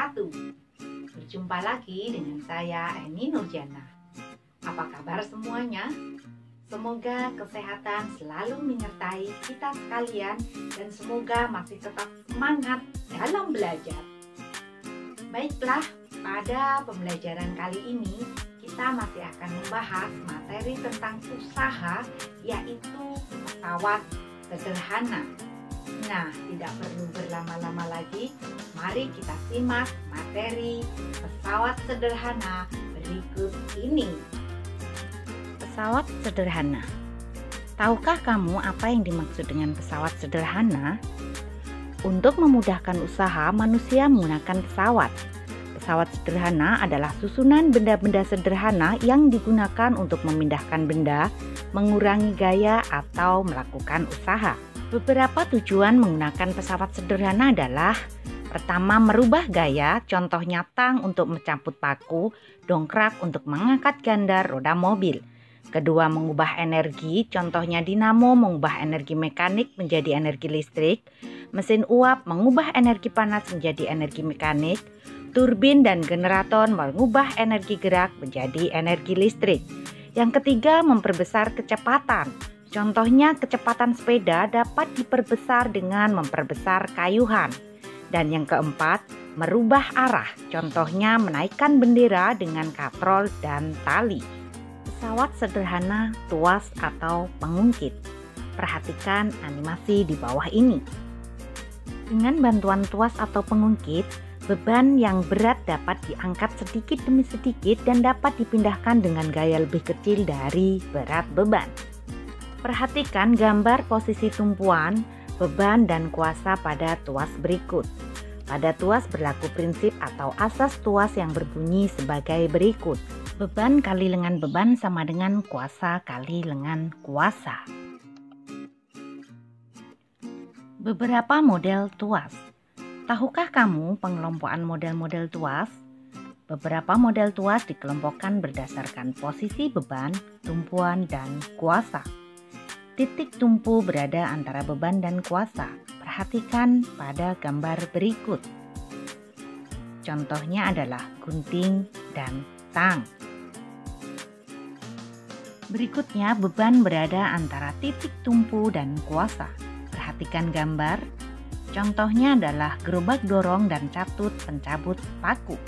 wabarakatuh. Berjumpa lagi dengan saya Eni Nurjana. Apa kabar semuanya? Semoga kesehatan selalu menyertai kita sekalian dan semoga masih tetap semangat dalam belajar. Baiklah, pada pembelajaran kali ini kita masih akan membahas materi tentang usaha, yaitu pesawat sederhana. Nah, tidak perlu berlama-lama lagi, mari kita simak materi pesawat sederhana berikut ini. Pesawat sederhana. Tahukah kamu apa yang dimaksud dengan pesawat sederhana? Untuk memudahkan usaha, manusia menggunakan pesawat. Pesawat sederhana adalah susunan benda-benda sederhana yang digunakan untuk memindahkan benda, mengurangi gaya, atau melakukan usaha. Beberapa tujuan menggunakan pesawat sederhana adalah: pertama, merubah gaya, contohnya tang untuk mencabut paku, dongkrak untuk mengangkat ganda roda mobil. Kedua, mengubah energi, contohnya dinamo mengubah energi mekanik menjadi energi listrik, mesin uap mengubah energi panas menjadi energi mekanik, turbin dan generator mengubah energi gerak menjadi energi listrik. Yang ketiga, memperbesar kecepatan. Contohnya kecepatan sepeda dapat diperbesar dengan memperbesar kayuhan. Dan yang keempat, merubah arah. Contohnya menaikkan bendera dengan katrol dan tali. Pesawat sederhana, tuas atau pengungkit. Perhatikan animasi di bawah ini. Dengan bantuan tuas atau pengungkit, beban yang berat dapat diangkat sedikit demi sedikit dan dapat dipindahkan dengan gaya lebih kecil dari berat beban. Perhatikan gambar posisi tumpuan, beban, dan kuasa pada tuas berikut. Pada tuas berlaku prinsip atau asas tuas yang berbunyi sebagai berikut. Beban kali lengan beban sama dengan kuasa kali lengan kuasa. Beberapa model tuas. Tahukah kamu pengelompokan model-model tuas? Beberapa model tuas dikelompokkan berdasarkan posisi beban, tumpuan, dan kuasa. Titik tumpu berada antara beban dan kuasa. Perhatikan pada gambar berikut. Contohnya adalah gunting dan tang. Berikutnya, beban berada antara titik tumpu dan kuasa. Perhatikan gambar. Contohnya adalah gerobak dorong dan catut pencabut paku.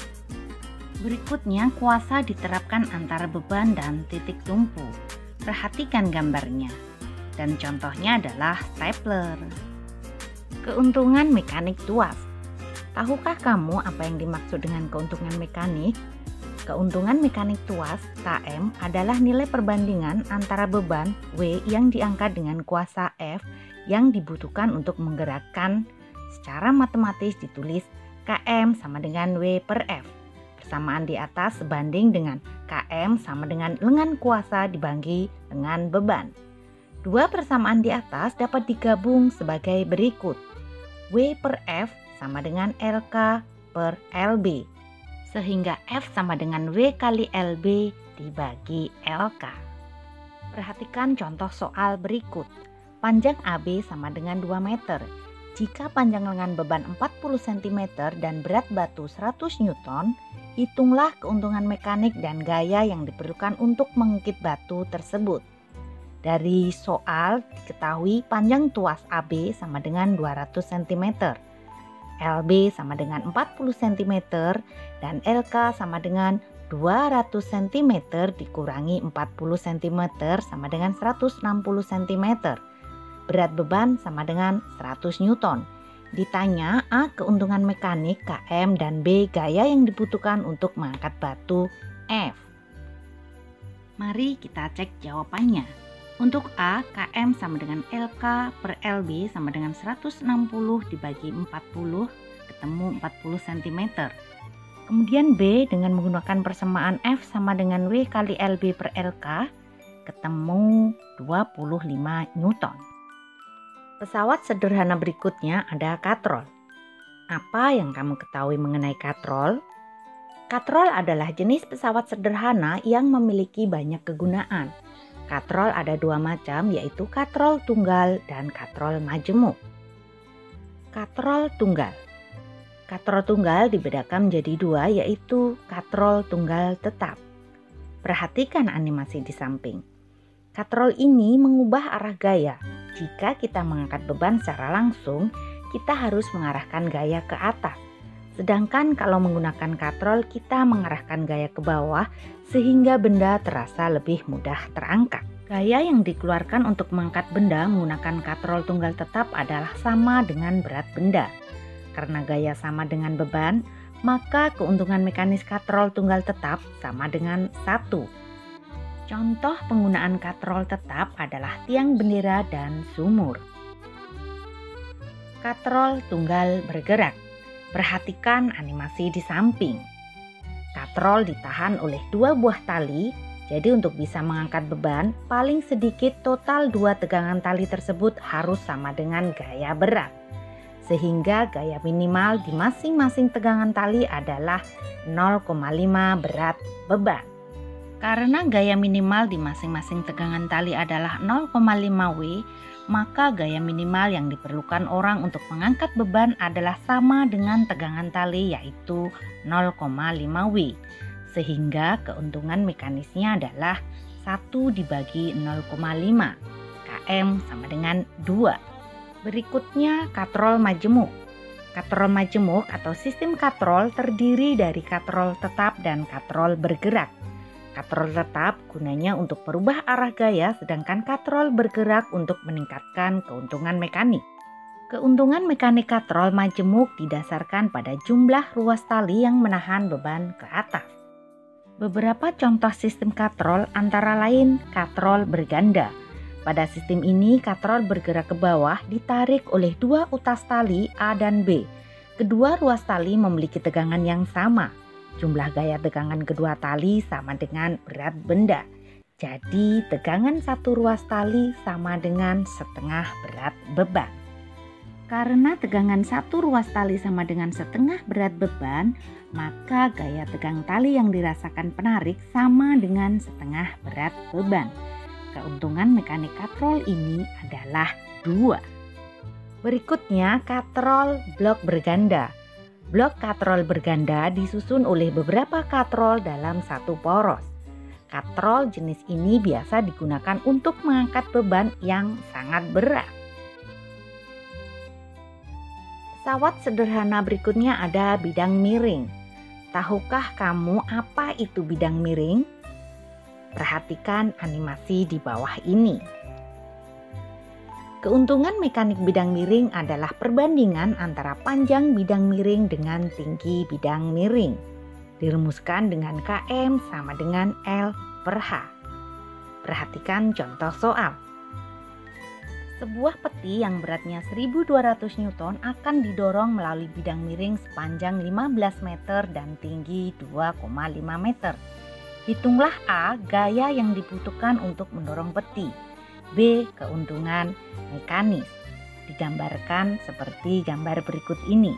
Berikutnya, kuasa diterapkan antara beban dan titik tumpu. Perhatikan gambarnya. Dan contohnya adalah stapler. Keuntungan mekanik tuas. Tahukah kamu apa yang dimaksud dengan keuntungan mekanik? Keuntungan mekanik tuas, KM, adalah nilai perbandingan antara beban, W, yang diangkat dengan kuasa F yang dibutuhkan untuk menggerakkan. Secara matematis ditulis KM sama dengan W per F. Persamaan di atas sebanding dengan KM sama dengan lengan kuasa dibagi dengan beban. Dua persamaan di atas dapat digabung sebagai berikut. W per F sama dengan LK per LB. Sehingga F sama dengan W kali LB dibagi LK. Perhatikan contoh soal berikut. Panjang AB sama dengan 2 meter. Jika panjang lengan beban 40 cm dan berat batu 100 Newton, hitunglah keuntungan mekanik dan gaya yang diperlukan untuk mengungkit batu tersebut. Dari soal diketahui panjang tuas AB sama dengan 200 cm, LB sama dengan 40 cm, dan LK sama dengan 200 cm dikurangi 40 cm sama dengan 160 cm. Berat beban sama dengan 100 Newton. Ditanya A keuntungan mekanik KM dan B gaya yang dibutuhkan untuk mengangkat batu F. Mari kita cek jawabannya. Untuk A, KM sama dengan LK per LB sama dengan 160 dibagi 40, ketemu 40 cm. Kemudian B dengan menggunakan persamaan F sama dengan W kali LB per LK, ketemu 25 Newton. Pesawat sederhana berikutnya ada katrol. Apa yang kamu ketahui mengenai katrol? Katrol adalah jenis pesawat sederhana yang memiliki banyak kegunaan. Katrol ada dua macam, yaitu katrol tunggal dan katrol majemuk. Katrol tunggal. Katrol tunggal dibedakan menjadi dua, yaitu katrol tunggal tetap. Perhatikan animasi di samping. Katrol ini mengubah arah gaya. Jika kita mengangkat beban secara langsung, kita harus mengarahkan gaya ke atas. Sedangkan kalau menggunakan katrol, kita mengarahkan gaya ke bawah sehingga benda terasa lebih mudah terangkat. Gaya yang dikeluarkan untuk mengangkat benda menggunakan katrol tunggal tetap adalah sama dengan berat benda. Karena gaya sama dengan beban, maka keuntungan mekanis katrol tunggal tetap sama dengan 1. Contoh penggunaan katrol tetap adalah tiang bendera dan sumur. Katrol tunggal bergerak. Perhatikan animasi di samping. Katrol ditahan oleh 2 buah tali, jadi untuk bisa mengangkat beban, paling sedikit total 2 tegangan tali tersebut harus sama dengan gaya berat. Sehingga gaya minimal di masing-masing tegangan tali adalah 0,5 berat beban. Karena gaya minimal di masing-masing tegangan tali adalah 0,5 W, maka gaya minimal yang diperlukan orang untuk mengangkat beban adalah sama dengan tegangan tali, yaitu 0,5 W. Sehingga keuntungan mekanisnya adalah 1 dibagi 0,5. km sama dengan 2. Berikutnya katrol majemuk. Katrol majemuk atau sistem katrol terdiri dari katrol tetap dan katrol bergerak. Katrol tetap gunanya untuk merubah arah gaya, sedangkan katrol bergerak untuk meningkatkan keuntungan mekanik. Keuntungan mekanik katrol majemuk didasarkan pada jumlah ruas tali yang menahan beban ke atas. Beberapa contoh sistem katrol antara lain katrol berganda. Pada sistem ini, katrol bergerak ke bawah ditarik oleh 2 utas tali A dan B. Kedua ruas tali memiliki tegangan yang sama. Jumlah gaya tegangan kedua tali sama dengan berat benda. Jadi, tegangan satu ruas tali sama dengan setengah berat beban. Karena tegangan satu ruas tali sama dengan setengah berat beban, maka gaya tegang tali yang dirasakan penarik sama dengan setengah berat beban. Keuntungan mekanik katrol ini adalah 2. Berikutnya katrol blok berganda. Blok katrol berganda disusun oleh beberapa katrol dalam satu poros. Katrol jenis ini biasa digunakan untuk mengangkat beban yang sangat berat. Pesawat sederhana berikutnya ada bidang miring. Tahukah kamu apa itu bidang miring? Perhatikan animasi di bawah ini. Keuntungan mekanik bidang miring adalah perbandingan antara panjang bidang miring dengan tinggi bidang miring. Dirumuskan dengan km sama dengan L per H. Perhatikan contoh soal. Sebuah peti yang beratnya 1200 Newton akan didorong melalui bidang miring sepanjang 15 meter dan tinggi 2,5 meter. Hitunglah A, gaya yang dibutuhkan untuk mendorong peti. B, keuntungan mekanis. Digambarkan seperti gambar berikut ini.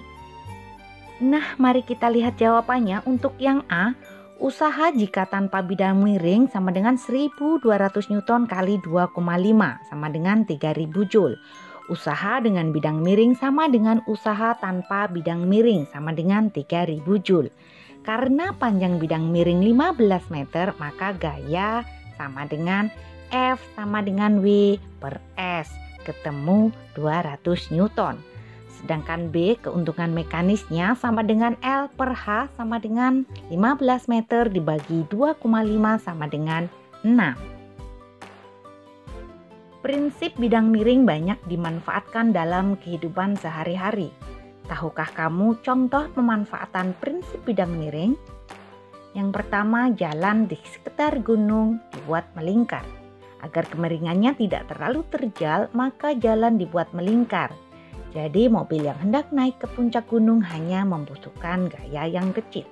Nah, mari kita lihat jawabannya. Untuk yang A, usaha jika tanpa bidang miring sama dengan 1200 Newton kali 2,5 sama dengan 3000 Joule. Usaha dengan bidang miring sama dengan usaha tanpa bidang miring sama dengan 3000 Joule. Karena panjang bidang miring 15 meter, maka gaya sama dengan F sama dengan W per S, ketemu 200 Newton. Sedangkan B, keuntungan mekanisnya sama dengan L per H sama dengan 15 meter dibagi 2,5 sama dengan 6. Prinsip bidang miring banyak dimanfaatkan dalam kehidupan sehari-hari. Tahukah kamu contoh pemanfaatan prinsip bidang miring? Yang pertama, jalan di sekitar gunung dibuat melingkar. Agar kemiringannya tidak terlalu terjal, maka jalan dibuat melingkar. Jadi mobil yang hendak naik ke puncak gunung hanya membutuhkan gaya yang kecil.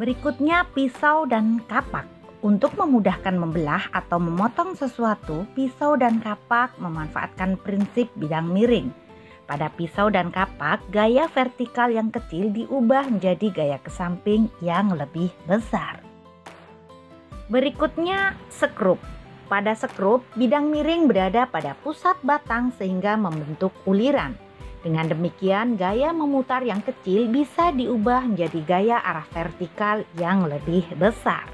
Berikutnya pisau dan kapak. Untuk memudahkan membelah atau memotong sesuatu, pisau dan kapak memanfaatkan prinsip bidang miring. Pada pisau dan kapak, gaya vertikal yang kecil diubah menjadi gaya ke samping yang lebih besar. Berikutnya, sekrup. Pada sekrup, bidang miring berada pada pusat batang sehingga membentuk uliran. Dengan demikian, gaya memutar yang kecil bisa diubah menjadi gaya arah vertikal yang lebih besar.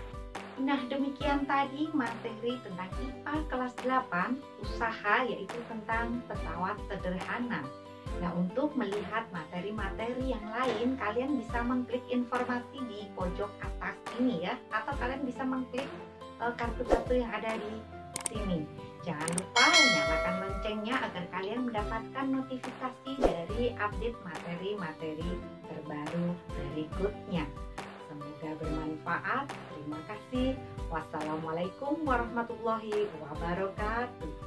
Nah, demikian tadi materi tentang IPA kelas 8, usaha, yaitu tentang pesawat sederhana. Nah, untuk melihat materi-materi yang lain, kalian bisa mengklik informasi di pojok atas ini ya, atau kalian bisa mengklik kartu-kartu yang ada di sini. Jangan lupa nyalakan loncengnya agar kalian mendapatkan notifikasi dari update materi-materi terbaru berikutnya. Semoga bermanfaat. Terima kasih. Wassalamualaikum warahmatullahi wabarakatuh.